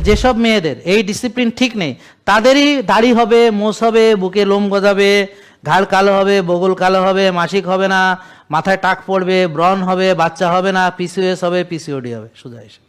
যেসব মেয়েদের এই ডিসিপ্লিন ঠিক নেই তাদেরই দাড়ি হবে, মোষ হবে, বুকে লোম গজাবে, ঘাড় কালো হবে, বগল কালো হবে, মাসিক হবে না, মাথায় টাক পড়বে, ব্রণ হবে, বাচ্চা হবে না, পিসিওএস হবে, পিসিওডি হবে সোজা এসে।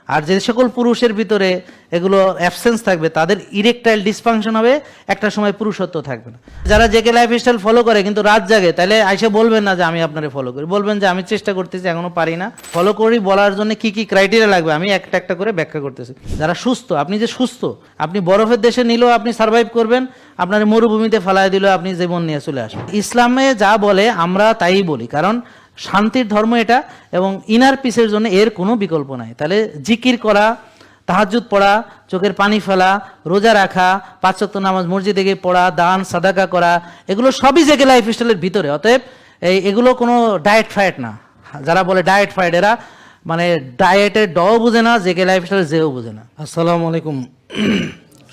আর যে সকল পুরুষের ভিতরে এগুলো অ্যাবসেন্স থাকবে তাদের ইরেকটাইল ডিসফাংশন হবে, একটা সময় পুরুষত্ব থাকবে না। যারা জেকে লাইফস্টাইল ফলো করে কিন্তু রাত জাগে, তাহলে আইসে বলবেন না যে আমি আপনারে ফলো করি, বলবেন যে আমি চেষ্টা করতেছি এখনো পারি না। ফলো করি বলার জন্য কি কি ক্রাইটেরিয়া লাগবে আমি একটা একটা করে ব্যাখ্যা করতেছি। যারা সুস্থ, আপনি যে সুস্থ, আপনি বরফের দেশে নিলেও আপনি সার্ভাইভ করবেন, আপনার মরুভূমিতে ফেলায় দিলেও আপনি জীবন নিয়ে চলে আসবেন। ইসলামে যা বলে আমরা তাই বলি, কারণ শান্তির ধর্ম এটা, এবং ইনার পিসের জন্য এর কোনো বিকল্প নাই। তাহলে জিকির করা, তাহাজ্জুদ পড়া, চোখের পানি ফেলা, রোজা রাখা, 5 ওয়াক্ত নামাজ মসজিদে গিয়ে পড়া, দান সাদাকা করা, এগুলো সবই জেকে লাইফস্টাইলের ভিতরে। অতএব এগুলো কোনো ডায়েট ফায়েট না। যারা বলে ডায়েট ফায়েট, এরা মানে ডায়েটের ডও বোঝে না, জেকে লাইফস্টাইল যেও বোঝে না। আসসালামু আলাইকুম,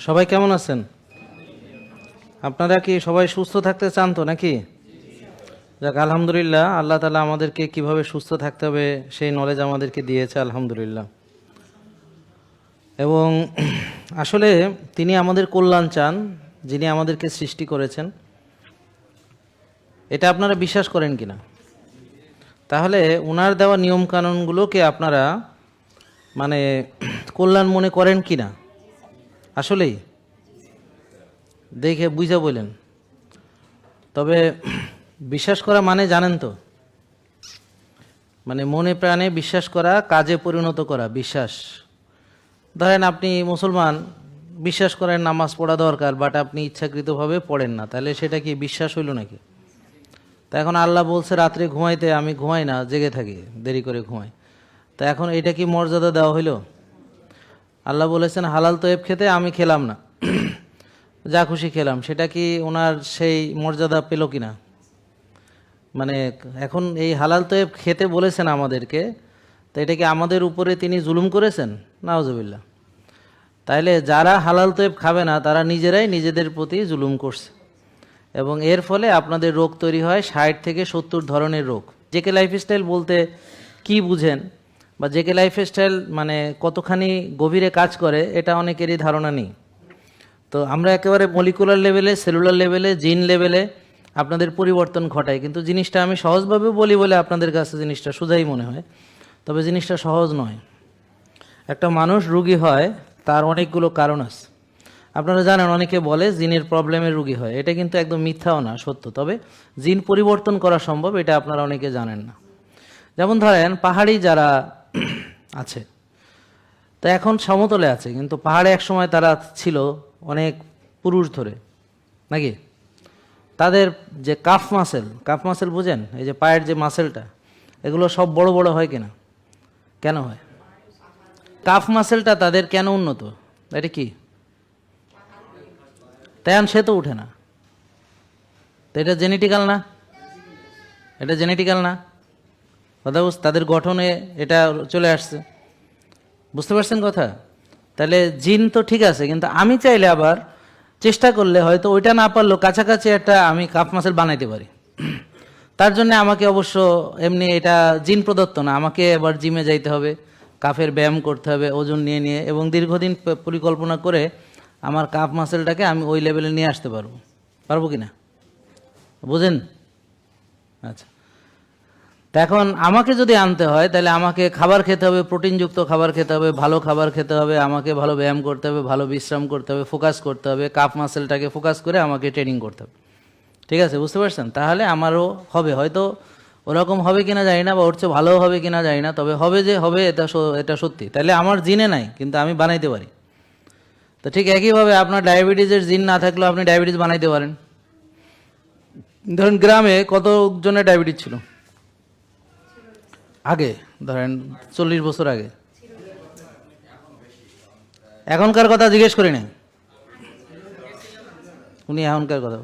সবাই কেমন আছেন? আপনারা কি সবাই সুস্থ থাকতে চান তো নাকি? যাক, আলহামদুলিল্লাহ, আল্লাহ তাআলা আমাদেরকে কিভাবে সুস্থ থাকতে হবে সেই নলেজ আমাদেরকে দিয়েছে, আলহামদুলিল্লাহ। এবং আসলে তিনি আমাদের কল্যাণ চান, যিনি আমাদেরকে সৃষ্টি করেছেন। এটা আপনারা বিশ্বাস করেন কিনা? তাহলে ওনার দেওয়া নিয়মকানুনগুলোকে আপনারা মানে কল্যাণ মনে করেন কিনা? আসলেই দেখে বুঝা বলেন। তবে বিশ্বাস করা মানে জানেন তো, মানে মনে প্রাণে বিশ্বাস করা, কাজে পরিণত করা বিশ্বাস। ধরেন আপনি মুসলমান, বিশ্বাস করেন নামাজ পড়া দরকার, বাট আপনি ইচ্ছাকৃতভাবে পড়েন না, তাহলে সেটা কি বিশ্বাস হইল নাকি? তা এখন আল্লাহ বলছে রাত্রে ঘুমাইতে, আমি ঘুমাই না, জেগে থাকি, দেরি করে ঘুমাই, তা এখন এটা কি মর্যাদা দেওয়া হইল? আল্লাহ বলেছেন হালাল তয়েব খেতে, আমি খেলাম না, যা খুশি খেলাম, সেটা কি ওনার সেই মর্যাদা পেল কিনা? মানে এখন এই হালাল তয়েব খেতে বলেছেন আমাদেরকে, তো এটা কি আমাদের উপরে তিনি জুলুম করেছেন? নাউজুবিল্লাহ। তাইলে যারা হালাল তয়েব খাবে না তারা নিজেরাই নিজেদের প্রতি জুলুম করছে, এবং এর ফলে আপনাদের রোগ তৈরি হয় 60 থেকে 70 ধরনের রোগ। জেকে লাইফস্টাইল বলতে কি বুঝেন, বা জেকে লাইফস্টাইল মানে কতখানি গভীরে কাজ করে, এটা অনেকেরই ধারণা নেই। তো আমরা একেবারে মলিকুলার লেভেলে, সেলুলার লেভেলে, জিন লেভেলে আপনাদের পরিবর্তন ঘটায়, কিন্তু জিনিসটা আমি সহজভাবে বলি বলে আপনাদের কাছে জিনিসটা সোজাই মনে হয়, তবে জিনিসটা সহজ নয়। একটা মানুষ রুগী হয় তার অনেকগুলো কারণ আছে। আপনারা জানেন অনেকে বলে জিনের প্রবলেমের রুগী হয়, এটা কিন্তু একদম মিথ্যাও না, সত্য। তবে জিন পরিবর্তন করা সম্ভব, এটা আপনারা অনেকে জানেন না। যেমন ধরেন পাহাড়ি যারা আছে, তা এখন সমতলে আছে, কিন্তু পাহাড়ে এক সময় তারা ছিল অনেক পুরুষ ধরে, নাকি? তাদের যে কাফ মাসেল বুঝেন, এই যে পায়ের যে মাসেলটা, এগুলো সব বড় বড় হয় কিনা? কেন হয়? কাফ মাসেলটা তাদের কেন উন্নত? এটা কি? তাই সে তো উঠে না, তো এটা জেনেটিক্যাল না? এটা জেনেটিক্যাল না? কথা তাদের গঠনে এটা চলে আসছে, বুঝতে পারছেন কথা? তাহলে জিন তো ঠিক আছে, কিন্তু আমি চাইলে আবার চেষ্টা করলে হয়তো ওইটা না পারলেও কাছাকাছি একটা আমি কাফ মাসেল বানাইতে পারি। তার জন্য আমাকে অবশ্য এমনি এটা জিন প্রদত্ত না, আমাকে এবার জিমে যাইতে হবে, কাফের ব্যায়াম করতে হবে ওজন নিয়ে নিয়ে, এবং দীর্ঘদিন পরিকল্পনা করে আমার কাফ মাসেলটাকে আমি ওই লেভেলে নিয়ে আসতে পারবো কি না? বুঝেন? আচ্ছা, তা এখন আমাকে যদি আনতে হয় তাহলে আমাকে খাবার খেতে হবে, প্রোটিনযুক্ত খাবার খেতে হবে, ভালো খাবার খেতে হবে, আমাকে ভালো ব্যায়াম করতে হবে, ভালো বিশ্রাম করতে হবে, ফোকাস করতে হবে, কাফ মাসেলটাকে ফোকাস করে আমাকে ট্রেনিং করতে হবে। ঠিক আছে, বুঝতে পারছেন? তাহলে আমারও হবে, হয়তো ওরকম হবে কিনা জানি না, বা ওর চেয়ে ভালো হবে কিনা জানি না, তবে হবে যে হবে এটা সত্যি। তাহলে আমার জিনে নাই, কিন্তু আমি বানাইতে পারি। তো ঠিক একইভাবে আপনার ডায়াবেটিসের জিন না থাকলেও আপনি ডায়াবেটিস বানাইতে পারেন। ধরেন গ্রামে কতজনের ডায়াবেটিস ছিল আগে? ধরেন 40 বছর আগে। এখনকার কথা জিজ্ঞেস করি না, উনি এখনকার কথা,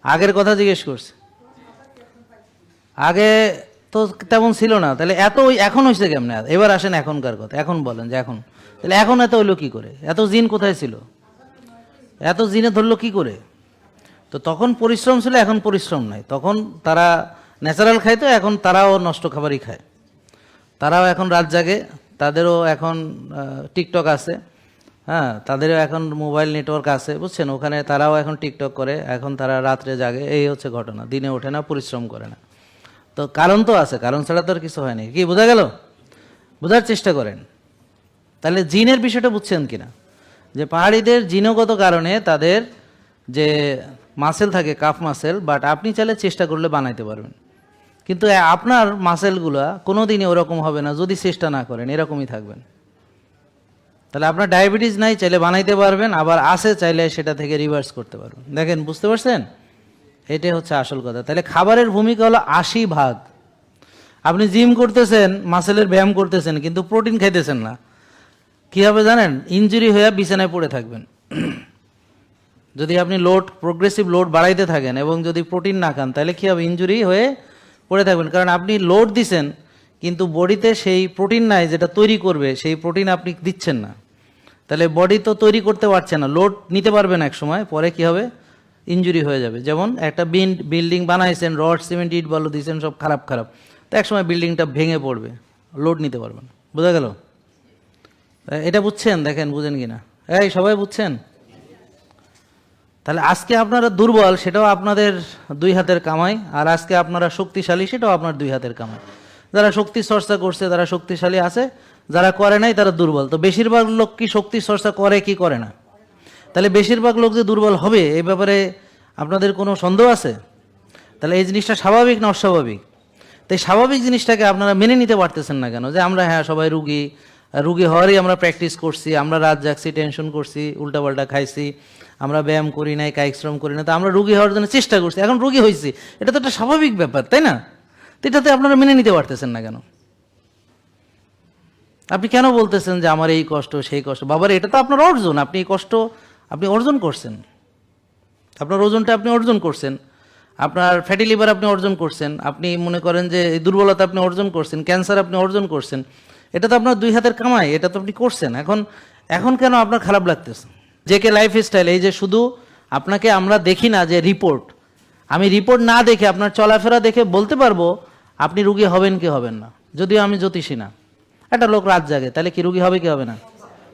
আগের কথা জিজ্ঞেস করছে। আগে তো তেমন ছিল না, তাহলে এত এখন হয়েছে কেমনে? এবার আসেন এখনকার কথা, এখন বলেন যে এখন, তাহলে এখন এত হইলো কি করে? এত জিন কোথায় ছিল? এত জিনে ধরলো কি করে? তো তখন পরিশ্রম ছিল, এখন পরিশ্রম নাই। তখন তারা ন্যাচারাল খাইতো, এখন তারাও নষ্ট খাবারই খায়। তারাও এখন রাত জাগে, তাদেরও এখন টিকটক আছে, হ্যাঁ, তাদেরও এখন মোবাইল নেটওয়ার্ক আছে, বুঝছেন, ওখানে তারাও এখন টিকটক করে, এখন তারা রাত্রে জাগে, এই হচ্ছে ঘটনা, দিনে ওঠে না, পরিশ্রম করে না। তো কারণ তো আছে, কারণ ছাড়া তো আর কিছু হয়নি। কি বোঝা গেল? বোঝার চেষ্টা করেন। তাহলে জিনের বিষয়টা বুঝছেন কিনা, যে পাহাড়িদের জিনগত কারণে তাদের যে মাসেল থাকে, কাফ মাসেল, বাট আপনি চাইলে চেষ্টা করলে বানাইতে পারবেন, কিন্তু আপনার মাসেলগুলা কোনোদিনই ওরকম হবে না যদি চেষ্টা না করেন, এরকমই থাকবেন। তাহলে আপনার ডায়াবেটিস নাই, চাইলে বানাইতে পারবেন, আবার আছে চাইলে সেটা থেকে রিভার্স করতে পারবেন। দেখেন, বুঝতে পারছেন? এটাই হচ্ছে আসল কথা। তাহলে খাবারের ভূমিকা হলো 80 ভাগ। আপনি জিম করতেছেন, মাসেলের ব্যায়াম করতেছেন, কিন্তু প্রোটিন খাইতেছেন না, কি হবে জানেন? ইনজুরি হয়ে বিছানায় পড়ে থাকবেন। যদি আপনি প্রোগ্রেসিভ লোড বাড়াইতে থাকেন এবং যদি প্রোটিন না খান, তাহলে কি হবে? ইনজুরি হয়ে পড়ে থাকবেন, কারণ আপনি লোড দিছেন কিন্তু বডিতে সেই প্রোটিন নাই যেটা তৈরি করবে, সেই প্রোটিন আপনি দিচ্ছেন না। তাহলে বডি তো তৈরি করতে পারছে না, লোড নিতে পারবে না, এক সময় পরে কি হবে? ইনজুরি হয়ে যাবে। যেমন একটা বিল্ডিং বানাইছেন, রড সিমেন্ট ইট বালু দিয়েছেন, সব খারাপ, তো এক সময় বিল্ডিংটা ভেঙে পড়বে, লোড নিতে পারবে না। বোঝা গেল? এটা বুঝছেন? দেখেন, বুঝেন কিনা, এই সবাই বুঝছেন? তাহলে আজকে আপনারা দুর্বল, সেটাও আপনাদের 2 হাতের কামাই, আর আজকে আপনারা শক্তিশালী, সেটাও আপনার 2 হাতের কামাই। যারা শক্তি চর্চা করছে তারা শক্তিশালী আছে, যারা করে নাই তারা দুর্বল। তো বেশিরভাগ লোক কি শক্তি চর্চা করে কি করে না? তাহলে বেশিরভাগ লোক যে দুর্বল হবে এই ব্যাপারে আপনাদের কোনো সন্দেহ আছে? তাহলে এই জিনিসটা স্বাভাবিক না অস্বাভাবিক? তাই স্বাভাবিক জিনিসটাকে আপনারা মেনে নিতে পারতেছেন না কেন? যে আমরা হ্যাঁ সবাই রুগী হওয়ারই আমরা প্র্যাকটিস করছি, আমরা রাত জাগছি, টেনশন করছি, উল্টাপাল্টা খাইছি, আমরা ব্যায়াম করি নাই, কায়িক শ্রম করি না, তো আমরা রুগী হওয়ার জন্য চেষ্টা করছি, এখন রুগী হয়েছি, এটা তো একটা স্বাভাবিক ব্যাপার, তাই না? তো এটাতে আপনারা মেনে নিতে পারতেছেন না কেন? আপনি কেন বলতেছেন যে আমার এই কষ্ট সেই কষ্ট? বাবার, এটা তো আপনার অর্জন, আপনি এই কষ্ট আপনি অর্জন করছেন, আপনার ওজনটা আপনি অর্জন করছেন, আপনার ফ্যাটি লিভার আপনি অর্জন করছেন, আপনি মনে করেন যে এই দুর্বলতা আপনি অর্জন করছেন, ক্যান্সার আপনি অর্জন করছেন, এটা তো আপনার 2 হাতের কামাই, এটা তো আপনি করছেন। এখন কেন আপনার খারাপ লাগতেছে? যে কে লাইফস্টাইল, এই যে শুধু আপনাকে আমরা দেখি না যে রিপোর্ট, আমি রিপোর্ট না দেখে আপনার চলাফেরা দেখে বলতে পারবো আপনি রুগী হবেন কি হবেন না, যদিও আমি জ্যোতিষী না। একটা লোক রাত জাগে, তাহলে কি রুগী হবে কি হবে না?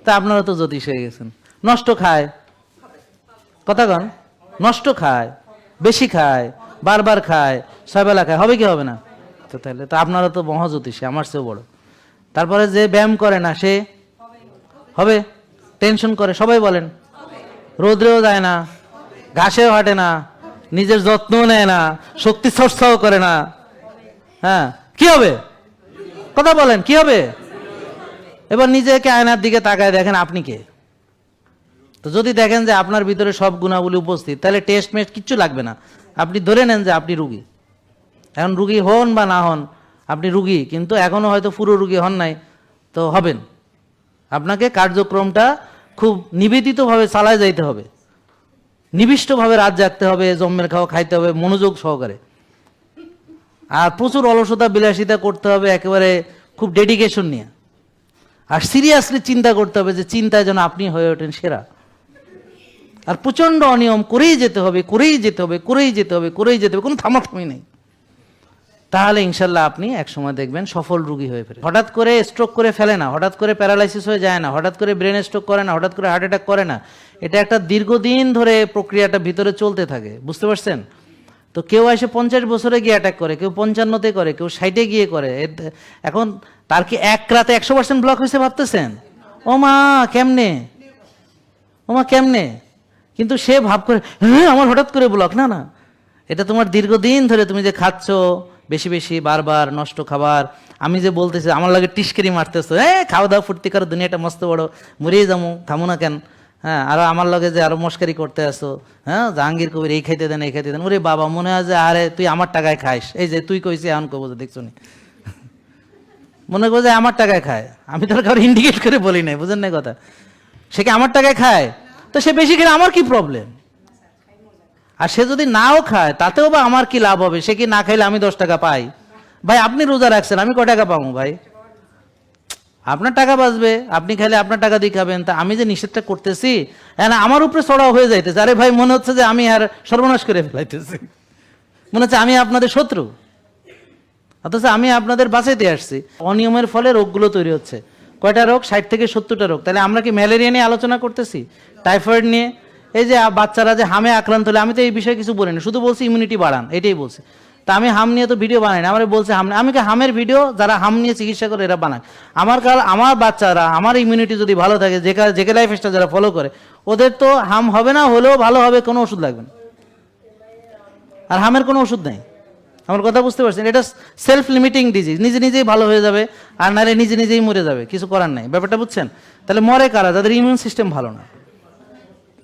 তা আপনারা তো জ্যোতিষ হয়ে গেছেন। নষ্ট খায়, কথা কন, নষ্ট খায়, বেশি খায়, বারবার খায়, 6 বেলা খায়, হবে কি হবে না? তো তাহলে তো আপনারা তো মহাজ্যোতিষী, আমার চেয়েও বড়। তারপরে যে ব্যায়াম করে না সে হবে, টেনশন করে, সবাই বলেন, রোদ্রেও যায় না, ঘাসেও হাঁটে না, নিজের যত্নও নেয় না, শক্তি চর্চাও করে না, হ্যাঁ, কি হবে? কথা বলেন, কি হবে? এবার নিজেকে আয়নার দিকে তাকায় দেখেন আপনি কে। তো যদি দেখেন যে আপনার ভিতরে সব গুণাবলী উপস্থিত, তাহলে টেস্ট মেস্ট কিচ্ছু লাগবে না, আপনি ধরে নেন যে আপনি রুগী। এখন রুগী হন বা না হন, আপনি রুগী, কিন্তু এখনো হয়তো পুরো রুগী হন নাই, তো হবেন। আপনাকে কার্যক্রমটা খুব নিবেদিতভাবে চালায় যাইতে হবে, নিবিষ্টভাবে রাত জাগতে হবে, জম্মের খাওয়া খাইতে হবে মনোযোগ সহকারে, আর প্রচুর অলসতা বিলাসিতা করতে হবে একেবারে খুব ডেডিকেশন নিয়ে, আর সিরিয়াসলি চিন্তা করতে হবে যে চিন্তায় যেন আপনি হয়ে ওঠেন সেরা, আর প্রচন্ড অনিয়ম করেই যেতে হবে, করেই যেতে হবে, করেই যেতে হবে, করেই যেতে হবে, কোনো থামাথামি নেই। তাহলে ইনশাল্লাহ আপনি একসময় দেখবেন সফল রুগী হয়ে ফেলে। হঠাৎ করে স্ট্রোক করে ফেলে না, হঠাৎ করে প্যারালাইসিস হয়ে যায় না, হঠাৎ করে ব্রেন স্ট্রোক করে না, হঠাৎ করে হার্ট অ্যাটাক করে না। এটা একটা দীর্ঘদিন ধরে প্রক্রিয়াটা ভিতরে চলতে থাকে, বুঝতে পারছেন? তো কেউ এসে 50 বছরে গিয়ে অ্যাটাক করে, কেউ 55-তে করে, কেউ 60-এ গিয়ে করে। এখন তার কি এক রাতে 100% ব্লক হয়েছে ভাবতেছেন? ও মা কেমনে, ও মা কেমনে? কিন্তু সে ভাব করে হ্যাঁ আমার হঠাৎ করে ব্লক, না না, এটা তোমার দীর্ঘদিন ধরে তুমি যে খাচ্ছ বেশি বেশি বারবার নষ্ট খাবার, আমি যে বলতেছি আমার লাগে টিস্কেরি মারতেছো, খাওয়া দাওয়া ফুর্তি করো, দুনিয়াটা মস্ত বড়, মরিয়ে যাবো, থামো না কেন? হ্যাঁ, আরো আমার লগে যে আরো মস্কারি করতে আসো, হ্যাঁ জাহাঙ্গীর কবির এই খাইতে দেন এই খাইতে দেন, ওরে বাবা মনে হয় যে আরে তুই আমার টাকায় খাইস, এই যে তুই কইছি এখন কবো দেখছো নি, মনে করো যে আমার টাকায় খায়, আমি তোর কারো ইন্ডিকেট করে বলি নাই, বুঝেন না কথা? সে কি আমার টাকায় খায়? তো সে বেশি খেলে আমার কি প্রবলেম? আর সে যদি নাও খায় তাতেও বা আমার কি লাভ হবে? সে কি না খাইলে আমি 10 টাকা পাই? ভাই আপনি রোজা রাখছেন, আমি কয় টাকা পাবো ভাই? আপনার টাকা বাঁচবে, আপনি খাইলে আপনার টাকা দিয়ে খাবেন, তা আমি যে নিষেধটা করতেছি আমার উপরে চড়াও হয়ে যাইতেছে, আরে ভাই মনে হচ্ছে যে আমি আর সর্বনাশ করে ফেলাইতেছি, মনে হচ্ছে আমি আপনাদের শত্রু, অথচ আমি আপনাদের বাঁচাইতে আসছি। অনিয়মের ফলে রোগগুলো তৈরি হচ্ছে, কয়টা রোগ? 60 থেকে 70টা রোগ। তাহলে আমরা কি ম্যালেরিয়া নিয়ে আলোচনা করতেছি, টাইফয়েড নিয়ে? এই যে বাচ্চারা যে হামে আক্রান্ত হলে, আমি তো এই বিষয়ে কিছু বলিনি, শুধু বলছি ইমিউনিটি বাড়ান, এটাই বলছি। তা আমি হাম নিয়ে তো ভিডিও বানাই না, আমার বলছে হাম, আমি কি হামের ভিডিও যারা হাম নিয়ে চিকিৎসা করে এরা বানায়? আমার বাচ্চারা, আমার ইমিউনিটি যদি ভালো থাকে, জেকে লাইফস্টাইল যারা ফলো করে, ওদের তো হাম হবে না, হলেও ভালো হবে, কোনো ওষুধ লাগবে না। আর হামের কোনো ওষুধ নেই। আমার কথা বুঝতে পারছেন? এটা সেলফ লিমিটিং ডিজিজ, নিজে নিজেই ভালো হয়ে যাবে, আর নাহলে নিজে নিজেই মরে যাবে, কিছু করার নাই। ব্যাপারটা বুঝছেন? তাহলে মরে কারা? যাদের ইমিউন সিস্টেম ভালো না,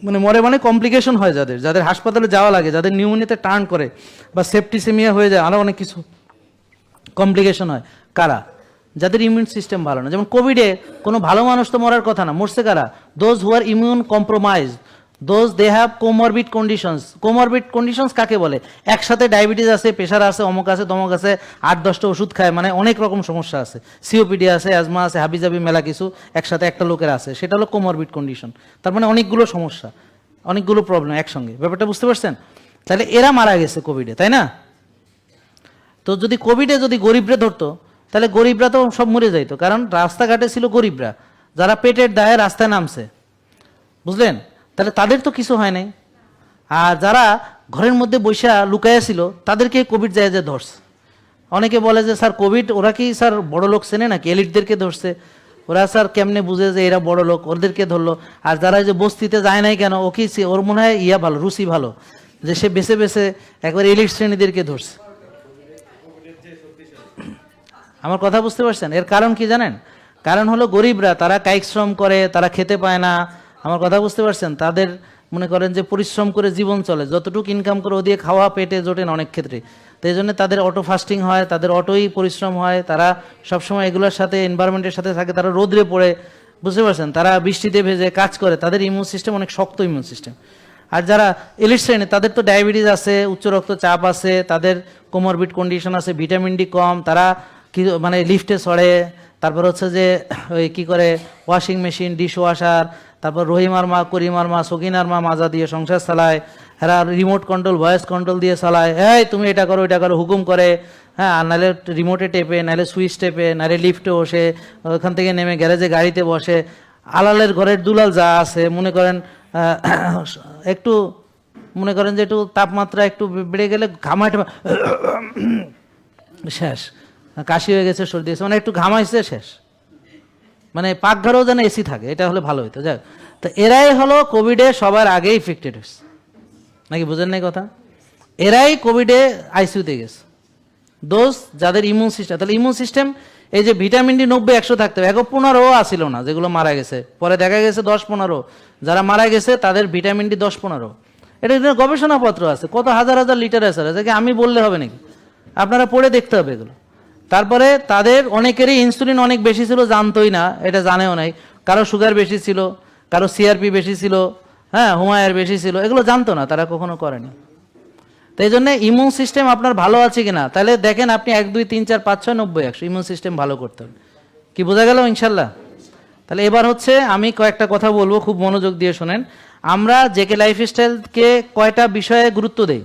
মানে মরে মানে কমপ্লিকেশন হয়, যাদের হাসপাতালে যাওয়া লাগে, যাদের নিউমোনিয়াতে টার্ন করে বা সেপ্টিসেমিয়া হয়ে যায়, আরও অনেক কিছু কমপ্লিকেশন হয়। কারা? যাদের ইমিউন সিস্টেম ভালো না। যেমন কোভিডে কোনো ভালো মানুষ তো মরার কথা না, মরছে কারা? Those who are immune compromise, those they have comorbid conditions. Comorbid conditions কাকে বলে? একসাথে ডায়াবেটিস আছে, প্রেশার আছে, অমুক আছে, তমক আছে, 8-10টা ওষুধ খায়, মানে অনেক রকম সমস্যা আছে, সিওপিডি আছে, অ্যাজমা আছে, হাবিজাবি মেলা কিছু একসাথে একটা লোকের আছে, সেটা হলো কোমরবিড কন্ডিশন। তার মানে অনেকগুলো সমস্যা, অনেকগুলো প্রবলেম একসঙ্গে। ব্যাপারটা বুঝতে পারছেন? তাহলে এরা মারা গেছে কোভিডে, তাই না? তো যদি কোভিডে যদি গরিবরা ধরতো, তাহলে গরিবরা তো সব মরে যাইতো, কারণ রাস্তাঘাটে ছিল গরিবরা, যারা পেটের দায়ে রাস্তায় নামছে, বুঝলেন? তাহলে তাদের তো কিছু হয় নাই। আর যারা ঘরের মধ্যে বৈশা লুকাইয়া ছিল, তাদেরকে কোভিড যায় যে ধরছে। অনেকে বলে যে স্যার কোভিড ওরা কি স্যার বড় লোক চেনে নাকি, এলিটদেরকে ধরছে, ওরা স্যার কেমনে বুঝে যে এরা বড় লোক, ওদেরকে ধরলো। আর যারা যে বস্তিতে যায় নাই কেন, ও কি ওর মনে হয় ইয়া ভালো, রুচি ভালো, যে সে বেছে বেছে একবার এলিট শ্রেণীদেরকে ধরছে। আমার কথা বুঝতে পারছেন? এর কারণ কি জানেন? কারণ হলো গরিবরা, তারা কায়িক শ্রম করে, তারা খেতে পায় না। আমার কথা বুঝতে পারছেন? তাদের মনে করেন যে পরিশ্রম করে জীবন চলে, যতটুকু ইনকাম করে ও দিয়ে খাওয়া পেটে জোটে না অনেক ক্ষেত্রে। তো এই জন্য তাদের অটো ফাস্টিং হয়, তাদের অটোই পরিশ্রম হয়, তারা সবসময় এগুলোর সাথে এনভায়রনমেন্টের সাথে থাকে, তারা রোদ্রে পড়ে, বুঝতে পারছেন, তারা বৃষ্টিতে ভেজে কাজ করে, তাদের ইমিউন সিস্টেম অনেক শক্ত ইমিউন সিস্টেম। আর যারা এলিট শ্রেণী, তাদের তো ডায়াবেটিস আছে, উচ্চ রক্তচাপ আছে, তাদের কোমরবিড কন্ডিশন আছে, ভিটামিন ডি কম, তারা কি মানে লিফটে চড়ে, তারপর হচ্ছে যে ওই কী করে ওয়াশিং মেশিন, ডিশ ওয়াশার, তারপর রহিমার মা, করিমার মা, সকিনার মা মাজা দিয়ে সংসার চালায়, এরা রিমোট কন্ট্রোল, ভয়েস কন্ট্রোল দিয়ে চালায়, এই তুমি এটা করো ওইটা করো হুকুম করে, হ্যাঁ। আর নাহলে রিমোটে টেপে, নাহলে সুইচ টেপে, নাহলে লিফটে বসে, ওখান থেকে নেমে গ্যারেজে গাড়িতে বসে। আলালের ঘরের দুলাল যা আছে, মনে করেন একটু মনে করেন যে একটু তাপমাত্রা একটু বেড়ে গেলে ঘামায় শেষ, কাশি হয়ে গেছে, সর্দি হয়েছে, মানে একটু ঘামাইছে শেষ, মানে পাকঘরেও যেন এসি থাকে, এটা হলে ভালো হইতো। যাক, তো এরাই হলো কোভিডে সবার আগে ইফেক্টেড হয়েছে, নাকি বুঝেন নাই কথা? এরাই কোভিডে আইসিইউতে গেছে, দোষ যাদের ইমিউন সিস্টেম। তাহলে ইমিউন সিস্টেম, এই যে ভিটামিন ডি 90-100 থাকতে হবে, 15 আসিল না যেগুলো মারা গেছে, পরে দেখা গেছে 10-15, যারা মারা গেছে তাদের ভিটামিন ডি 10-15। এটা গবেষণাপত্র আছে, কত হাজার হাজার লিটারেচার আছে, আমি বললে হবে নাকি? আপনারা পড়ে দেখতে হবে এগুলো। তারপরে তাদের অনেকেরই ইনসুলিন অনেক বেশি ছিল, জানতোই না, এটা জানেও নাই। কারো সুগার বেশি ছিল, কারো সিআরপি বেশি ছিল, হ্যাঁ, হুমায়ের বেশি ছিল, এগুলো জানতো না, তারা কখনো করেনি। তো এই জন্য ইমিউন সিস্টেম আপনার ভালো আছে কিনা, তাহলে দেখেন আপনি 1, 2, 3, 4, 5, 6, 90, 100 ইমিউন সিস্টেম ভালো করতে হবে। কি বোঝা গেল ইনশাল্লাহ? তাহলে এবার হচ্ছে আমি কয়েকটা কথা বলবো, খুব মনোযোগ দিয়ে শোনেন। আমরা জেকে লাইফস্টাইলকে কয়টা বিষয়ে গুরুত্ব দেই।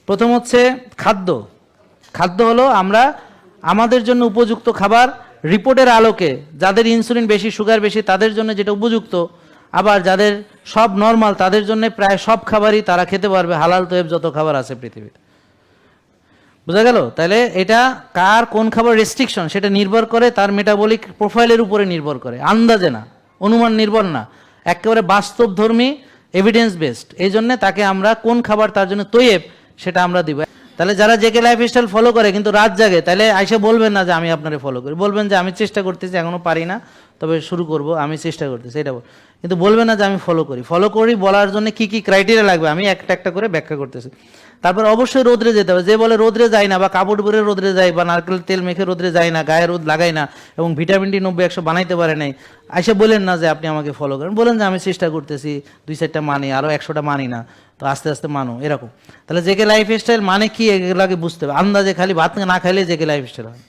প্রথম হচ্ছে খাদ্য। খাদ্য হলো আমরা আমাদের জন্য উপযুক্ত খাবার, রিপোর্টের আলোকে যাদের ইনসুলিন বেশি, সুগার বেশি, তাদের জন্য যেটা উপযুক্ত, আবার যাদের সব নর্মাল, তাদের জন্য প্রায় সব খাবারই তারা খেতে পারবে, হালাল তৈব যত খাবার আছে পৃথিবীতে। বোঝা গেল? তাহলে এটা কার কোন খাবার রেস্ট্রিকশন, সেটা নির্ভর করে তার মেটাবলিক প্রোফাইলের উপরে নির্ভর করে, আন্দাজে না, অনুমান নির্ভর না, একেবারে বাস্তবধর্মী, এভিডেন্স বেসড। এই জন্য তাকে আমরা কোন খাবার তার জন্য তৈব সেটা আমরা দিব। তাহলে যারা জেকে লাইফস্টাইল ফলো করে কিন্তু রাত জাগে, তাহলে আইসে বলবেন না যে আমি আপনারে ফলো করি, বলবেন যে আমি চেষ্টা করতেছি, এখনো পারি না, তবে শুরু করব, আমি চেষ্টা করতেছি, এটা কিন্তু বলবেন না যে আমি ফলো করি। ফলো করি বলার জন্য কি কি ক্রাইটেরিয়া লাগবে আমি একটা একটা করে ব্যাখ্যা করতেছি। তারপর অবশ্যই রোদ্রে যেতে হবে। যে বলে রোদ্রে যায় না, বা কাপড় পরে রোদ্রে যায়, বা নারকেল তেল মেখে রোদ্রে যায় না, গায়ে রোদ লাগায় না, এবং ভিটামিন ডি 90-100 বানাইতে পারে নাই, আইসা বলেন না যে আপনি আমাকে ফলো করেন, বলেন যে আমি চেষ্টা করতেছি, 2-4টা মানি, আরও 100টা মানি না, তো আস্তে আস্তে মানো, এরকম। তাহলে জেকে লাইফস্টাইল মানে কি, এগুলোকে বুঝতে হবে। আন্দাজে খালি ভাত না খাইলে জেকে লাইফস্টাইল হয়,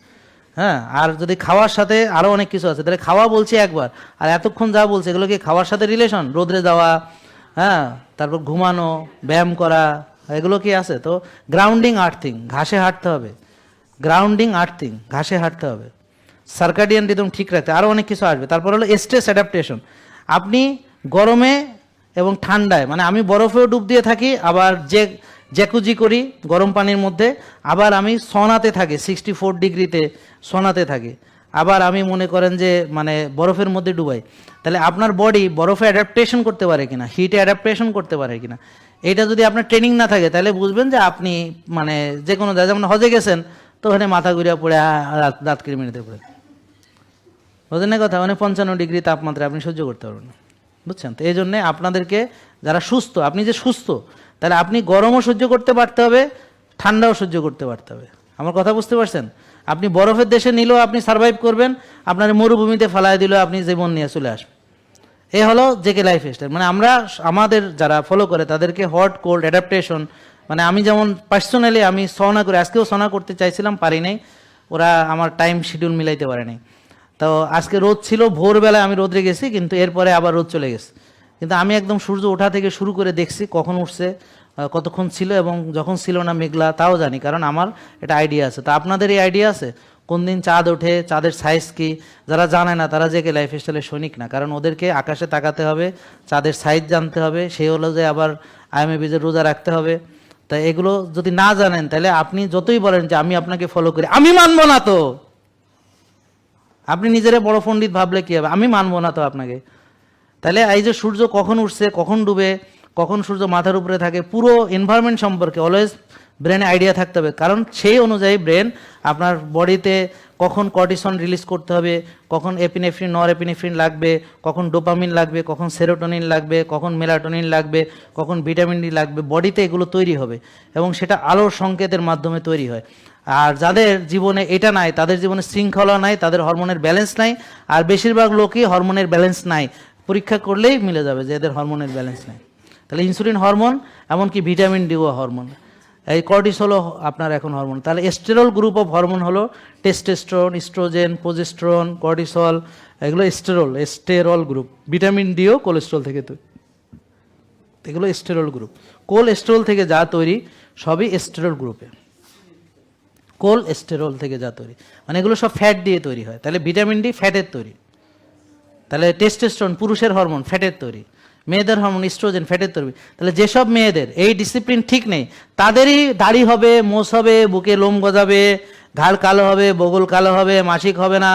হ্যাঁ। আর যদি খাওয়ার সাথে আরও অনেক কিছু আছে, তাহলে খাওয়া বলছি একবার, আর এতক্ষণ যা বলছে এগুলো কি খাওয়ার সাথে রিলেশন? রোদ্রে যাওয়া, হ্যাঁ, তারপর ঘুমানো, ব্যায়াম করা, এগুলো কি আছে? তো গ্রাউন্ডিং আর্থিং, ঘাসে হাঁটতে হবে, গ্রাউন্ডিং আর্থিং, ঘাসে হাঁটতে হবে। সার্কাডিয়ান রিদম ঠিক রাখতে, আরও অনেক কিছু আসবে। তারপর হলো স্ট্রেস অ্যাডাপ্টেশন। আপনি গরমে এবং ঠান্ডায়, মানে আমি বরফেও ডুব দিয়ে থাকি, আবার জ্যাকুজি করি গরম পানির মধ্যে, আবার আমি সনাতে থাকি 64 ডিগ্রিতে সনাতে থাকি, আবার আমি মনে করেন যে মানে বরফের মধ্যে ডুবাই। তাহলে আপনার বডি বরফে অ্যাডাপ্টেশন করতে পারে কিনা, হিটে অ্যাডাপ্টেশন করতে পারে কিনা, এটা যদি আপনার ট্রেনিং না থাকে তাহলে বুঝবেন যে আপনি মানে যে কোনো জায়গায়, যেমন হজে গেছেন তো ওখানে মাথা ঘুরিয়া পড়ে দাঁত কেটে নিতে পড়ে, বুঝলেন না কথা, মানে 55 ডিগ্রি তাপমাত্রা আপনি সহ্য করতে পারবেন না, বুঝছেন? তো এই জন্যে আপনাদেরকে, যারা সুস্থ, আপনি যে সুস্থ, তাহলে আপনি গরমও সহ্য করতে পারতে হবে, ঠান্ডাও সহ্য করতে পারতে হবে। আমার কথা বুঝতে পারছেন? আপনি বরফের দেশে নিলেও আপনি সার্ভাইভ করবেন, আপনার মরুভূমিতে ফেলায় দিলেও আপনি জীবন নিয়ে চলে আসবেন। এ হলো জেকে লাইফ স্টাইল। মানে আমরা আমাদের যারা ফলো করে তাদেরকে হট কোল্ড অ্যাডাপ্টেশন, মানে আমি যেমন পার্সোনালি আমি সনা করে, আজকেও সনা করতে চাইছিলাম, পারি নাই, ওরা আমার টাইম শিডিউল মিলাইতে পারে নাই। তো আজকে রোদ ছিল, ভোরবেলায় আমি রোদে গেছি, কিন্তু এরপরে আবার রোদ চলে গেছে। কিন্তু আমি একদম সূর্য ওঠা থেকে শুরু করে দেখছি কখন উঠছে, কতক্ষণ ছিল, এবং যখন ছিল না মেঘলা তাও জানি, কারণ আমার এটা আইডিয়া আছে। তো আপনাদের এই আইডিয়া আছে কোন দিন চাঁদ ওঠে, চাঁদের সাইজ কি? যারা জানে না তারা জেকে লাইফ স্টাইলের সৈনিক না, কারণ ওদেরকে আকাশে তাকাতে হবে, চাঁদের সাইজ জানতে হবে, সেই হলো যে আবার আইএমএ বীজের রোজা রাখতে হবে। তা এগুলো যদি না জানেন তাহলে আপনি যতই বলেন যে আমি আপনাকে ফলো করি, আমি মানবো না তো। আপনি নিজেরা বড় পণ্ডিত ভাবলে কি হবে? আমি মানবো না তো আপনাকে। তাহলে এই যে সূর্য কখন উঠছে, কখন ডুবে, কখন সূর্য মাথার উপরে থাকে, পুরো এনভায়রনমেন্ট সম্পর্কে অলওয়েজ ব্রেনে আইডিয়া থাকতে হবে, কারণ সেই অনুযায়ী ব্রেন আপনার বডিতে কখন কর্টিসন রিলিজ করতে হবে, কখন এপিনেফ্রিন নর এপিনেফ্রিন লাগবে, কখন ডোপামিন লাগবে, কখন সেরোটোনিন লাগবে, কখন মেলাটোনিন লাগবে, কখন ভিটামিন ডি লাগবে, বডিতে এগুলো তৈরি হবে, এবং সেটা আলোর সংকেতের মাধ্যমে তৈরি হয়। আর যাদের জীবনে এটা নাই, তাদের জীবনে শৃঙ্খলা নাই, তাদের হরমোনের ব্যালেন্স নাই, আর বেশিরভাগ লোকই হরমোনের ব্যালেন্স নাই, পরীক্ষা করলেই মিলে যাবে যে এদের হরমোনের ব্যালেন্স নাই। তাহলে ইনসুলিন হরমোন, এমনকি ভিটামিন ডিও হরমোন, এই কর্টিসলও আপনার এখন হরমোন। তাহলে এস্টেরল গ্রুপ অফ হরমোন হলো টেস্টোস্টেরন, ইস্ট্রোজেন, প্রোজেস্টেরন, কর্টিসল, এগুলো এস্টেরল গ্রুপ। ভিটামিন ডিও কোলেস্টেরল থেকে তৈরি, এগুলো এস্টেরল গ্রুপ। কোলেস্টেরল থেকে যা তৈরি সবই এস্টেরল গ্রুপে, কোলেস্টেরল থেকে যা তৈরি, মানে এগুলো সব ফ্যাট দিয়ে তৈরি হয়। তাহলে ভিটামিন ডি ফ্যাটের তৈরি, তাহলে টেস্টোস্টেরন পুরুষের হরমোন ফ্যাটের তৈরি, মেয়েদের হরমোন ইস্ট্রোজেন ফ্যাটের তৈরি। তাহলে যেসব মেয়েদের এই ডিসিপ্লিন ঠিক নেই তাদেরই দাড়ি হবে, মোষ হবে, বুকে লোম গজাবে, ঘাড় কালো হবে, বগল কালো হবে, মাসিক হবে না,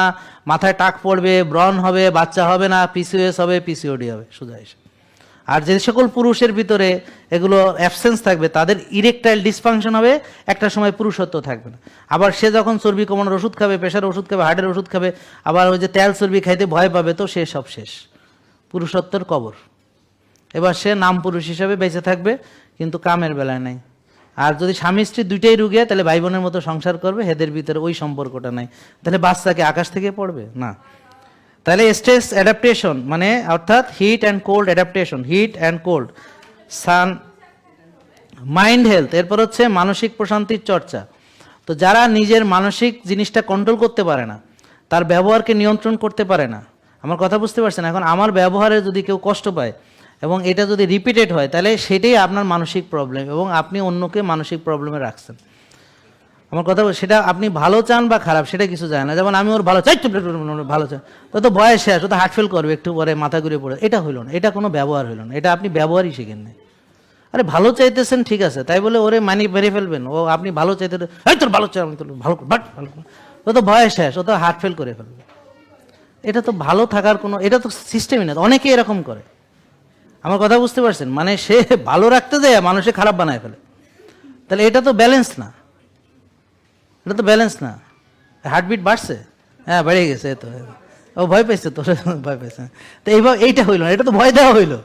মাথায় টাক পড়বে, ব্রণ হবে, বাচ্চা হবে না, পিসিওএস হবে, পিসিওডি হবে সোজা এসে। আর যে সকল পুরুষের ভিতরে এগুলো অ্যাবসেন্স থাকবে তাদের ইরেকটাইল ডিসফাংশন হবে, একটা সময় পুরুষত্ব থাকবে না। আবার সে যখন চর্বি কমানোর ওষুধ খাবে, প্রেশার ওষুধ খাবে, হার্টের ওষুধ খাবে, আবার ওই যে তেল চর্বি খাইতে ভয় পাবে, তো সে সব শেষ, পুরুষত্বের কবর। এবার সে নাম পুরুষ হিসাবে বেঁচে থাকবে, কিন্তু কামের বেলায় নাই। আর যদি স্বামী স্ত্রী দুইটাই রুগে, তাহলে ভাই বোনের মতো সংসার করবে, হেদের ভিতরে ওই সম্পর্কটা নাই, তাহলে বাচ্চাকে আকাশ থেকে পড়বে না। তাহলে স্ট্রেস অ্যাডাপ্টেশন মানে অর্থাৎ heat and cold adaptation, heat and cold, sun, mind health, এরপর হচ্ছে মানসিক প্রশান্তির চর্চা। তো যারা নিজের মানসিক জিনিসটা কন্ট্রোল করতে পারে না, তার ব্যবহারকে নিয়ন্ত্রণ করতে পারে না, আমার কথা বুঝতে পারছেন? এখন আমার ব্যবহারে যদি কেউ কষ্ট পায় এবং এটা যদি রিপিটেড হয়, তাহলে সেটাই আপনার মানসিক প্রবলেম, এবং আপনি অন্যকে মানসিক প্রবলেমে রাখছেন। আমার কথা, সেটা আপনি ভালো চান বা খারাপ সেটা কিছু যায় না। যেমন আমি ওর ভালো চাই, ভালো চান, তো বয়স শেষ, ও তো হার্ট ফেল করবে, একটু পরে মাথা ঘুরে পড়ে, এটা হইল না, এটা কোনো ব্যবহার হইল না, এটা আপনি ব্যবহারই শিখেন না। আরে ভালো চাইতেছেন ঠিক আছে, তাই বলে ওরে মানি মেরে ফেলবেন, ও আপনি ভালো চাইতে, তোর ভালো চাই, আমি তোর ভালো, বাট ভালো, ও তো বয়স শেষ, ও তো হার্ট ফেল করে ফেলবে। এটা তো ভালো থাকার কোনো, এটা তো সিস্টেমই না, অনেকে এরকম করে। আমার কথা বুঝতে পারছেন? মানে সে ভালো রাখতে যায় মানুষে খারাপ বানায় ফেলে, তাহলে এটা তো ব্যালেন্স না, এটা তো ব্যালেন্স না। হার্টবিট বাড়ছে, হ্যাঁ বেড়ে গেছে, তো ও ভয় পেয়েছে, তোর ভয় পেয়েছে, তো এইভাবে এইটা হইলো না, এটা তো ভয় দেওয়া হইলো,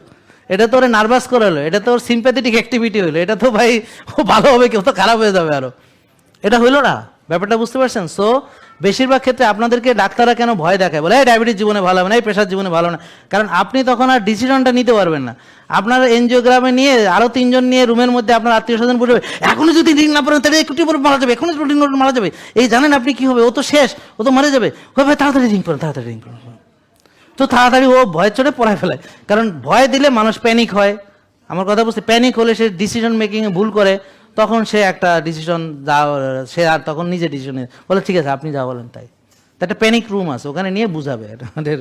এটা তো ওরে নার্ভাস করা হলো, এটা তো ওর সিম্প্যাথেটিক অ্যাক্টিভিটি হইলো, এটা তো ভাই ও ভালো হবে, কেউ তো খারাপ হয়ে যাবে আরো, এটা হইলো না। ব্যাপারটা বুঝতে পারছেন? সো বেশিরভাগ ক্ষেত্রে আপনাদেরকে ডাক্তাররা কেন ভয় দেখায়, বলে এই ডায়াবেটিস জীবনে ভালো হবে না, এই প্রেশার জীবনে ভালো না, কারণ আপনি তখন আর ডিসিশনটা নিতে পারবেন না। আপনার এনজিওগ্রামে নিয়ে আরো 3 জন নিয়ে রুমের মধ্যে আপনার আত্মীয় স্বজন বলবে, এখনো যদি রিং না পড়েন তাহলে একটু পরে মারা যাবে, এখনো রিং মারা যাবে, এই জানেন আপনি কি হবে, ও তো শেষ, ও তো মারা যাবে, ভাই তাড়াতাড়ি রিং পড়েন, তাড়াতাড়ি রিং পড়েন, তো তাড়াতাড়ি ও ভয় চড়ে পড়ায় ফেলায়, কারণ ভয় দিলে মানুষ প্যানিক হয়। আমার কথা বুঝতে, প্যানিক হলে সে ডিসিশন মেকিংয়ে ভুল করে, তখন সে একটা ডিসিশন যা, সে আর তখন নিজে ডিসিশন বলে ঠিক আছে আপনি যা বলেন তাই, তো একটা প্যানিক রুম আছে, ওখানে নিয়ে বুঝাবে আমাদের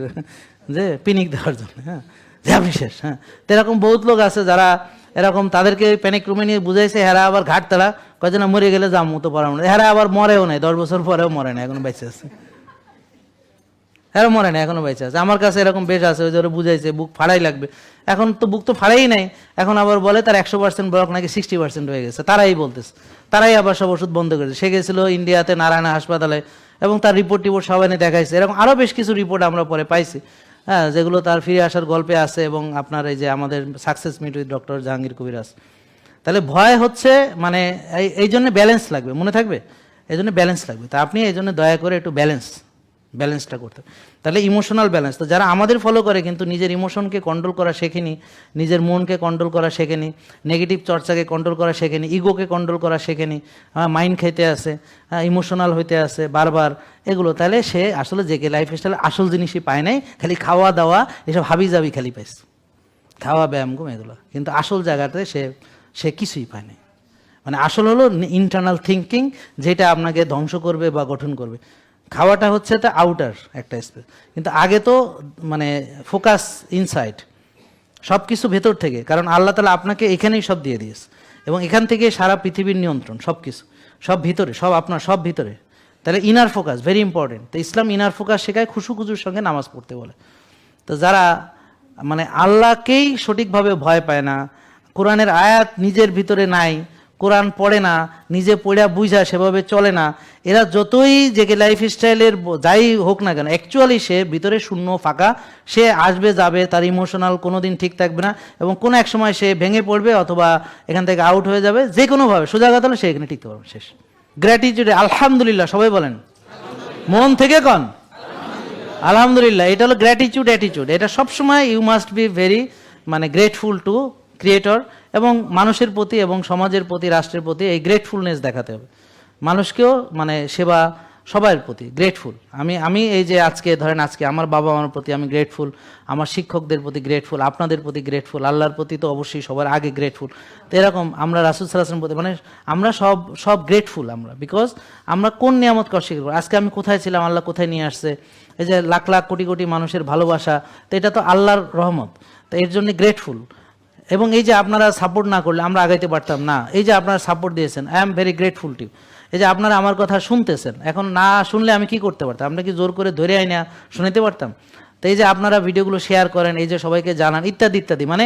যে পিনিক দেওয়ার জন্য, হ্যাঁ যে আপনি শেষ। হ্যাঁ, তো এরকম বহুত লোক আছে যারা এরকম তাদেরকে প্যানিক রুমে নিয়ে বুঝাইছে, হেরা আবার ঘাট তারা কয়জন মরে গেলে যাম তো পড়ানো, হেরা আবার মরেও নাই, 10 বছর পরেও মরে না, এখনো বেঁচে আছে। হ্যাঁ মরে না, এখনো বেঁচে আছে। আমার কাছে এরকম বেশ আছে, ওই ধরে বুঝাইছে বুক ফাড়াই লাগবে, এখন তো বুক তো ফাড়াই নাই, এখন আবার বলে তার 100% ব্লক নাকি 60% হয়ে গেছে, তারাই বলতেছে, তারাই আবার সব ওষুধ বন্ধ করেছে। সে গেছিল ইন্ডিয়াতে নারায়ণা হাসপাতালে, এবং তার রিপোর্ট সবাই দেখাইছে, এরকম আরও বেশ কিছু রিপোর্ট আমরা পরে পাইছি, হ্যাঁ, যেগুলো তার ফিরে আসার গল্পে আছে। এবং আপনার এই যে আমাদের success meet with doctor Jahangir Kabiraj. তাহলে ভয় হচ্ছে মানে এই জন্য ব্যালেন্স লাগবে, মনে থাকবে, এই জন্য ব্যালেন্স লাগবে। তা আপনি এই জন্য দয়া করে একটু ব্যালেন্সটা করতে, তাহলে ইমোশনাল ব্যালেন্স। তো যারা আমাদের ফলো করে কিন্তু নিজের ইমোশনকে কন্ট্রোল করা শেখেনি, নিজের মনকে কন্ট্রোল করা শেখেনি, নেগেটিভ চর্চাকে কন্ট্রোল করা শেখেনি, ইগোকে কন্ট্রোল করা শেখেনি, মাইন্ড খাইতে আছে, ইমোশনাল হইতে আছে বারবার এগুলো, তাহলে সে আসলে জেকে লাইফস্টাইলে আসল জিনিসই পায় নাই, খালি খাওয়া দাওয়া এসব হাবি জাবি খালি পাইছে, খাওয়া ব্যায়াম ঘুম এগুলো, কিন্তু আসল জায়গাতে সে কিছুই পায় নাই। মানে আসল হলো ইন্টারনাল থিঙ্কিং, যেটা আপনাকে ধ্বংস করবে বা গঠন করবে। খাওয়াটা হচ্ছে তো আউটার একটা স্পেস, কিন্তু আগে তো মানে ফোকাস ইনসাইড, সব কিছু ভেতর থেকে, কারণ আল্লাহ তাআলা আপনাকে এখানেই সব দিয়ে দিয়েছে, এবং এখান থেকে সারা পৃথিবীর নিয়ন্ত্রণ, সব কিছু, সব ভিতরে, সব আপনার সব ভিতরে। তাহলে ইনার ফোকাস ভেরি ইম্পর্টেন্ট। তো ইসলাম ইনার ফোকাস শেখায়, খুশুর সঙ্গে নামাজ পড়তে বলে। তো যারা মানে আল্লাহকেই সঠিকভাবে ভয় পায় না, কোরআনের আয়াত নিজের ভিতরে নাই, কোরআন পড়ে না, নিজে পড়া বুঝা সেভাবে চলে না, এরা যতই যে লাইফস্টাইলের যাই হোক না কেন, অ্যাকচুয়ালি সে ভিতরে শূন্য ফাঁকা, সে আসবে যাবে, তার ইমোশনাল কোনো দিন ঠিক থাকবে না, এবং কোনো এক সময় সে ভেঙে পড়বে অথবা এখান থেকে আউট হয়ে যাবে, যে কোনোভাবে সোজা কথা হলে সে এখানে টিকতে পারবে। শেষ। গ্র্যাটিটিউডে আলহামদুলিল্লাহ সবাই বলেন, মন থেকে কন আলহামদুলিল্লাহ, এটা হলো গ্র্যাটিটিউড অ্যাটিটিউড। এটা সবসময় ইউ মাস্ট বি ভেরি মানে গ্রেটফুল টু ক্রিয়েটর, এবং মানুষের প্রতি এবং সমাজের প্রতি, রাষ্ট্রের প্রতি এই গ্রেটফুলনেস দেখাতে হবে। মানুষকেও মানে সেবা, সবার প্রতি গ্রেটফুল। আমি এই যে আজকে ধরেন, আজকে আমার বাবা মার প্রতি আমি গ্রেটফুল, আমার শিক্ষকদের প্রতি গ্রেটফুল, আপনাদের প্রতি গ্রেটফুল, আল্লাহর প্রতি তো অবশ্যই সবার আগে গ্রেটফুল। তো এরকম আমরা রাসূল সাল্লাল্লাহু আলাইহি ওয়াসাল্লামের প্রতি মানে আমরা সব গ্রেটফুল আমরা, বিকজ আমরা কোন নিয়ামত অস্বীকার করি। আজকে আমি কোথায় ছিলাম, আল্লাহ কোথায় নিয়ে আসছে, এই যে লাখ লাখ কোটি কোটি মানুষের ভালোবাসা, তো এটা তো আল্লাহর রহমত, তো এর জন্য গ্রেটফুল। এবং এই যে আপনারা সাপোর্ট না করলে আমরা আগাইতে পারতাম না, এই যে আপনারা সাপোর্ট দিয়েছেন, I am very grateful to. এই যে আপনারা আমার কথা শুনতেছেন, এখন না শুনলে আমি কি করতে পারতাম, আমরা কি জোর করে ধরে আইনা শুনাইতে পারতাম? তো এই যে আপনারা ভিডিওগুলো শেয়ার করেন, এই যে সবাইকে জানান, ইত্যাদি ইত্যাদি, মানে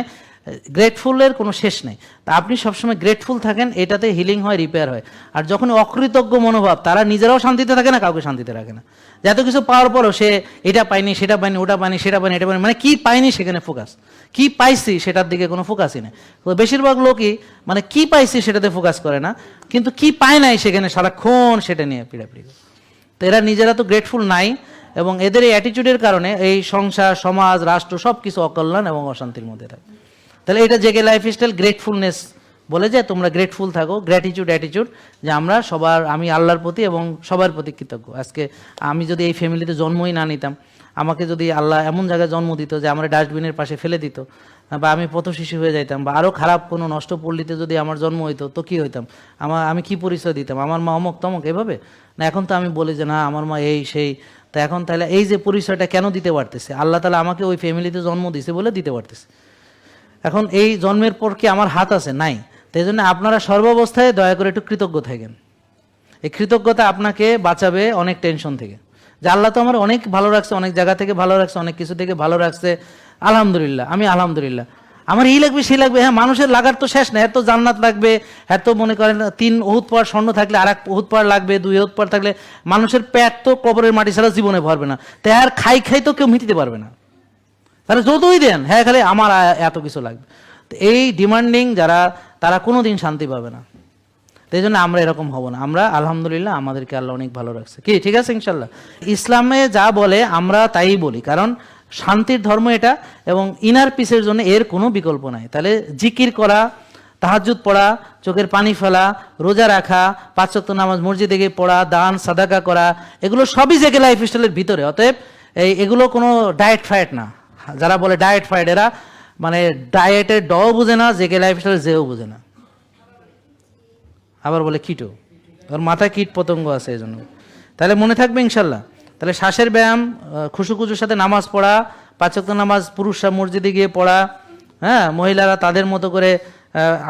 গ্রেটফুলের কোনো শেষ নেই। তা আপনি সবসময় গ্রেটফুল থাকেন, এটাতে হিলিং হয়, রিপেয়ার হয়। আর যখন অকৃতজ্ঞ মনোভাব, তারা নিজেরাও শান্তিতে থাকে না, কাউকে শান্তিতে রাখে না। যে এত কিছু পাওয়ার পরও সে এটা পায়নি, সেটা পায়নি, ওটা পায়নি, সেটা পায়নি, এটা পায়নি, মানে কি পাইনি সেখানে ফোকাস, কি পাইছি সেটার দিকে কোনো ফোকাসই নেই। তো বেশিরভাগ লোকই মানে কি পাইছি সেটাতে ফোকাস করে না, কিন্তু কি পায় নাই সেখানে সারাক্ষণ সেটা নিয়ে পিড়াপিড়ি। তো এরা নিজেরা তো গ্রেটফুল নাই, এবং এদের এই অ্যাটিটিউডের কারণে এই সংসার, সমাজ, রাষ্ট্র সব কিছু অকল্যাণ এবং অশান্তির মধ্যে থাকে। তাহলে এটা জেগে লাইফস্টাইল গ্রেটফুলনেস বলে, যে তোমরা গ্রেটফুল থাকো, গ্র্যাটিটিউড অ্যাটিটিউড, যে আমরা সবার, আমি আল্লাহর প্রতি এবং সবার প্রতি কৃতজ্ঞ। আজকে আমি যদি এই ফ্যামিলিতে জন্মই না নিতাম, আমাকে যদি আল্লাহ এমন জায়গায় জন্ম দিত যে আমার ডাস্টবিনের পাশে ফেলে দিত, বা আমি পথশিশু হয়ে যাইতাম, বা আরও খারাপ কোনো নষ্ট পল্লীতে যদি আমার জন্ম হইতো, তো কী হইতাম, আমি কি পরিচয় দিতাম, আমার মা অমক তমক এভাবে না। এখন তো আমি বলি যে না, আমার মা এই সেই। তা এখন তাহলে এই যে পরিচয়টা কেন দিতে পারতেছে, আল্লাহ তাআলা আমাকে ওই ফ্যামিলিতে জন্ম দিছে বলে দিতে পারতেছে। এখন এই জন্মের পর কি আমার হাত আছে? নাই। তাই জন্য আপনারা সর্বাবস্থায় দয়া করে একটু কৃতজ্ঞ থাকেন। এই কৃতজ্ঞতা আপনাকে বাঁচাবে অনেক টেনশন থেকে, যে আল্লাহ তো আমার অনেক ভালো রাখছে, অনেক জায়গা থেকে ভালো রাখছে, অনেক কিছু থেকে ভালো রাখছে, আলহামদুলিল্লাহ। আমি আলহামদুলিল্লাহ, আমার এই লাগবে সেই লাগবে, হ্যাঁ মানুষের লাগার তো শেষ না, এত জান্নাত লাগবে, এত মনে করেন 3 উহুদ পাহাড় স্বর্ণ থাকলে আর 1 উহুদ পাহাড় লাগবে, 2 উহুদ পাহাড় থাকলে মানুষের পেট তো কবরের মাটি ছাড়া জীবনে ভরবে না। তাই আর খাই তো কেউ মিটিতে পারবে না, তাহলে যতই দেন, হ্যাঁ খালি আমার এত কিছু লাগবে। তো এই ডিমান্ডিং যারা, তারা কোনো দিন শান্তি পাবে না। তাই জন্য আমরা এরকম হব না, আমরা আলহামদুলিল্লাহ আমাদেরকে আল্লাহ অনেক ভালো রাখছে। কি ঠিক আছে ইনশাল্লাহ? ইসলামে যা বলে আমরা তাই বলি, কারণ শান্তির ধর্ম এটা, এবং ইনার পিসের জন্য এর কোনো বিকল্প নাই। তাহলে জিকির করা, তাহাজ্জুদ পড়া, চোখের পানি ফেলা, রোজা রাখা, 5 ওয়াক্ত নামাজ মসজিদে গিয়ে পড়া, দান সাদাকা করা, এগুলো সবই জেগে লাইফস্টাইলের ভিতরে। অতএব এগুলো কোনো ডায়েট ফায়েট না। যারা বলে ডায়েট ফায়েট, এরা মানে ডায়েটের ডও বোঝে না, জেগে লাইফস্টাইল যেও বোঝে না, আবার বলে কিটো, ওর মাথায় কীট পতঙ্গ আছে এই জন্য। তাহলে মনে থাকবে ইনশাল্লাহ। তাহলে শ্বাসের ব্যায়াম, খুশুখুজুর সাথে নামাজ পড়া, 5 ওয়াক্ত নামাজ পুরুষরা মসজিদে গিয়ে পড়া, হ্যাঁ, মহিলারা তাদের মতো করে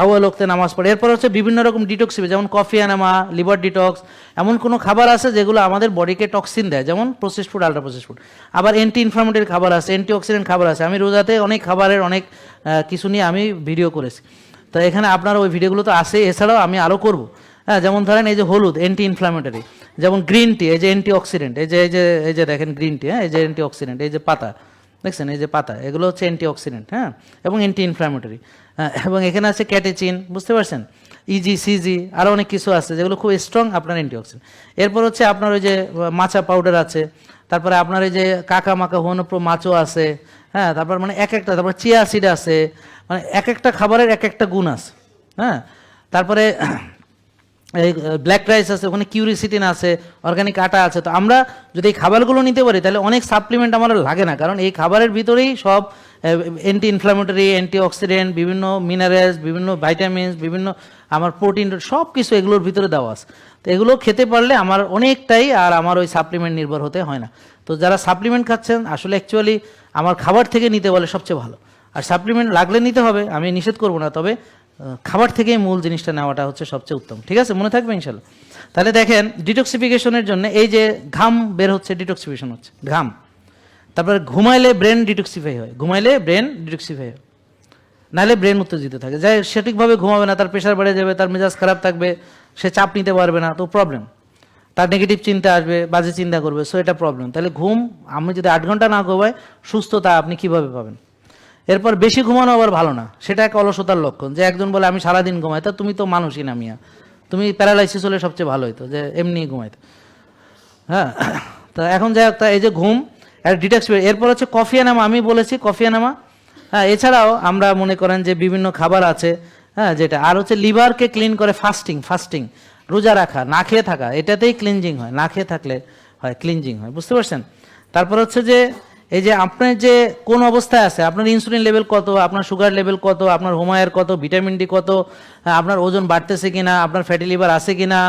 আউয়াল ওয়াক্তে নামাজ পড়ে। এরপর হচ্ছে বিভিন্ন রকম ডিটক্সিফিকেশন, যেমন কফি এনামা, লিভার ডিটক্স, এমন কোনো খাবার আছে যেগুলো আমাদের বডিকে টক্সিন দেয়, যেমন processed food, ultra processed food. আবার অ্যান্টি ইনফ্লামেটরি খাবার আছে, অ্যান্টি অক্সিডেন্ট খাবার আছে। আমি রোজাতে অনেক খাবারের অনেক কিছু নিয়ে আমি ভিডিও করেছি, তো এখানে আপনার ওই ভিডিওগুলো তো আছে, এছাড়াও আমি আরও করব। হ্যাঁ, যেমন ধরেন এই যে হলুদ অ্যান্টি ইনফ্লামেটরি, যেমন গ্রিন টি, এই যে অ্যান্টি অক্সিডেন্ট, এই যে দেখেন গ্রিন টি, হ্যাঁ, এই যে অ্যান্টি অক্সিডেন্ট, এই যে পাতা দেখছেন, এই যে পাতা, এগুলো হচ্ছে অ্যান্টি অক্সিডেন্ট, হ্যাঁ, এবং অ্যান্টি ইনফ্লামেটরি। হ্যাঁ, এবং এখানে আছে ক্যাটেচিন, বুঝতে পারছেন, ইজি, সিজি, আরও অনেক কিছু আছে যেগুলো খুব স্ট্রং আপনার অ্যান্টি অক্সিডেন্ট। এরপর হচ্ছে আপনার ওই যে মাচা পাউডার আছে, তারপরে আপনার এই যে কাকা মাকা হোনপ্রো মাছও আছে, হ্যাঁ, তারপর মানে এক একটা, তারপর চিয়া সিড আছে, মানে এক একটা খাবারের এক একটা গুণ আছে, হ্যাঁ। তারপরে এই ব্ল্যাক রাইস আছে, ওখানে কিউরিসিটিন আছে, অর্গানিক আটা আছে। তো আমরা যদি এই খাবারগুলো নিতে পারি তাহলে অনেক সাপ্লিমেন্ট আমার লাগে না, কারণ এই খাবারের ভিতরেই সব অ্যান্টি ইনফ্লামেটরি, অ্যান্টি অক্সিডেন্ট, বিভিন্ন মিনারেলস, বিভিন্ন ভাইটামিনস, বিভিন্ন আমার প্রোটিন, সব কিছু এগুলোর ভিতরে দেওয়া আছে। তো এগুলো খেতে পারলে আমার অনেকটাই, আর আমার ওই সাপ্লিমেন্ট নির্ভর হতে হয় না। তো যারা সাপ্লিমেন্ট খাচ্ছেন আসলে অ্যাকচুয়ালি আমার খাবার থেকে নিতে বলে সবচেয়ে ভালো। আর সাপ্লিমেন্ট লাগলে নিতে হবে, আমি নিষেধ করবো না, তবে খাবার থেকেই মূল জিনিসটা নেওয়াটা হচ্ছে সবচেয়ে উত্তম। ঠিক আছে, মনে থাকবে ইনশাল্লাহ। তাহলে দেখেন ডিটক্সিফিকেশনের জন্য এই যে ঘাম বের হচ্ছে, ডিটক্সিফিকেশন হচ্ছে ঘাম। তারপরে ঘুমাইলে ব্রেন ডিটক্সিফাই হয়, ঘুমাইলে ব্রেন ডিটক্সিফাই হয়, নাহলে ব্রেন উত্তেজিত থাকে, যাই সঠিকভাবে ঘুমাবে না, তার প্রেশার বেড়ে যাবে, তার মেজাজ খারাপ থাকবে, সে চাপ নিতে পারবে না, তো প্রবলেম, তার নেগেটিভ চিন্তা আসবে, বাজে চিন্তা করবে, সো এটা প্রবলেম। তাহলে ঘুম, আমি যদি 8 ঘন্টা না ঘুমাই, সুস্থতা আপনি কিভাবে পাবেন? এরপর বেশি ঘুমানো আবার ভালো না, সেটা এক অলসতার লক্ষণ। যে একজন বলে আমি সারাদিন ঘুমাই, তা তুমি তো মানুষই না মিয়া, তুমি প্যারালাইসিস হলে সবচেয়ে ভালো হইতো যে এমনি ঘুমাইতো। হ্যাঁ, তা এখন যাই হোক, তা এই যে ঘুম আর ডিটক্স। এরপর হচ্ছে কফি এনামা, আমি বলেছি কফি এনামা। হ্যাঁ, এছাড়াও আমরা মনে করেন যে বিভিন্ন খাবার আছে, হ্যাঁ, যেটা আর হচ্ছে লিভারকে ক্লিন করে, ফাস্টিং, রোজা রাখা, না খেয়ে থাকা, এটাতেই ক্লিনজিং হয়, না খেয়ে থাকলে হয় ক্লিনজিং হয়, বুঝতে পারছেন। তারপর হচ্ছে যে এই যে আপনার যে কোন অবস্থায় আছে, আপনার ইনসুলিন লেভেল কত, আপনার সুগার লেভেল কত, আপনার হোমায়ের কত, ভিটামিন ডি কত, আপনার ওজন বাড়তেছে কিনা, আপনার ফ্যাটি লিভার আছে কিনা,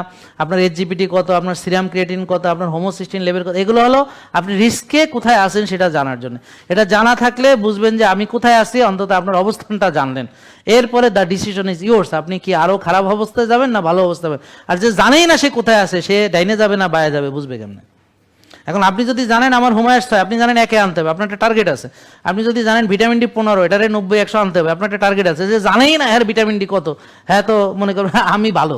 আপনার এইচজিপিটি কত, আপনার সিরাম ক্রিয়েটিন কত, আপনার হোমোসিস্টিন লেভেল কত, এগুলো হলো আপনি রিস্কে কোথায় আছেন সেটা জানার জন্য। এটা জানা থাকলে বুঝবেন যে আমি কোথায় আছি, অন্তত আপনার অবস্থানটা জানলেন। এরপরে দ্য ডিসিশন ইজ ইয়োর্স, আপনি কি আরও খারাপ অবস্থায় যাবেন না ভালো অবস্থায় যাবেন। আর যে জানেই না সে কোথায় আছে, সে ডাইনে যাবে না বায়ে যাবে, বুঝবে কেমনে? এখন আপনি যদি জানেন আমার হোমায়ার হয়, আপনি জানেন 1 আনতে হবে, আপনার একটা টার্গেট আছে। আপনি যদি জানেন ভিটামিন ডি 15, এটারে 90-100 আনতে হবে, আপনার একটা টার্গেট আছে। যে জানেই না হ্যাঁ ভিটামিন ডি কত, হ্যাঁ তো মনে করবেন আমি ভালো,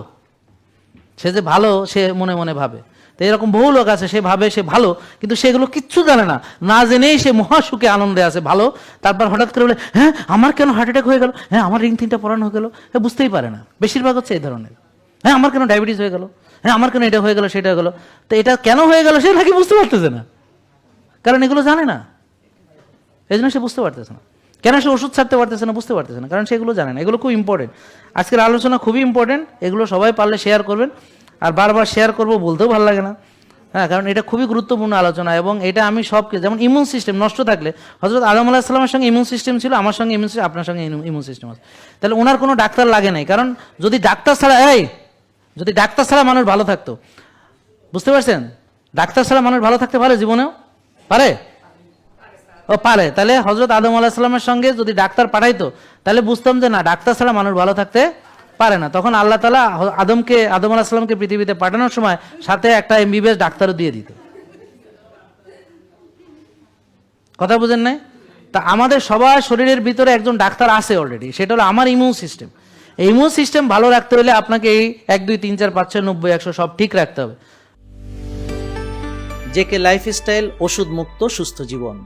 সে যে ভালো সে মনে মনে ভাবে। তো এরকম বহু লোক আছে, সে ভাবে সে ভালো, কিন্তু সেগুলো কিচ্ছু জানে না, না জেনেই সে মহাসুখে আনন্দে আছে ভালো। তারপর হঠাৎ করে বলে হ্যাঁ আমার কেন হার্ট অ্যাটাক হয়ে গেল, হ্যাঁ আমার রিং 3টা পরানো হয়ে গেল, হ্যাঁ বুঝতেই পারে না। বেশিরভাগ হচ্ছে এই ধরনের, হ্যাঁ আমার কেন ডায়াবেটিস হয়ে গেল, হ্যাঁ আমার কেন এটা হয়ে গেল সেটা হয়ে গেল। তো এটা কেন হয়ে গেল সে নাকি বুঝতে পারতেছে না, কারণ এগুলো জানে না, এই জন্য সে বুঝতে পারতেছে না। কেন সে ওষুধ ছাড়তে পারতেছে না, বুঝতে পারতেছে না, কারণ সেগুলো জানে না। এগুলো খুব ইম্পর্টেন্ট, আজকের আলোচনা খুবই ইম্পর্টেন্ট, এগুলো সবাই পারলে শেয়ার করবেন। আর বারবার শেয়ার করবো বলতেও ভালো লাগে না, হ্যাঁ, কারণ এটা খুবই গুরুত্বপূর্ণ আলোচনা। এবং এটা আমি সবকে, যেমন ইমিউন সিস্টেম নষ্ট থাকলে, হযরত আদম আলাইহিস সালামের সঙ্গে ইমিউন সিস্টেম ছিল, আমার সঙ্গে ইমিউন সিস্টেম, আপনার সঙ্গে ইমিউন সিস্টেম আছে, তাহলে ওনার কোনো ডাক্তার লাগে নাই। কারণ যদি ডাক্তার ছাড়া মানুষ ভালো থাকতো, বুঝতে পারছেন, ডাক্তার ছাড়া মানুষ ভালো থাকতে পারে জীবনেও? পারে? ও পারে। তাহলে হযরত আদম আলাইহিস সালামের সঙ্গে যদি ডাক্তার পাঠাইতো, তাহলে বুঝতাম যে না, ডাক্তার ছাড়া মানুষ ভালো থাকতে পারে না। তখন আল্লাহ তাআলা আদম আলাইহিস সালামকে পৃথিবীতে পাঠানোর সময় সাথে একটা এমবিবিএস ডাক্তারও দিয়ে দিত। কথা বুঝেন নাই? তা আমাদের সবার শরীরের ভিতরে একজন ডাক্তার আছে অলরেডি, সেটা হলো আমার ইমিউন সিস্টেম। এই ইমিউন সিস্টেম ভালো রাখতে হলে আপনাকে এই 1 2 3 4 5 6 90 100 সব ঠিক রাখতে হবে। জেকে লাইফস্টাইল, ওষুধ মুক্ত সুস্থ জীবন।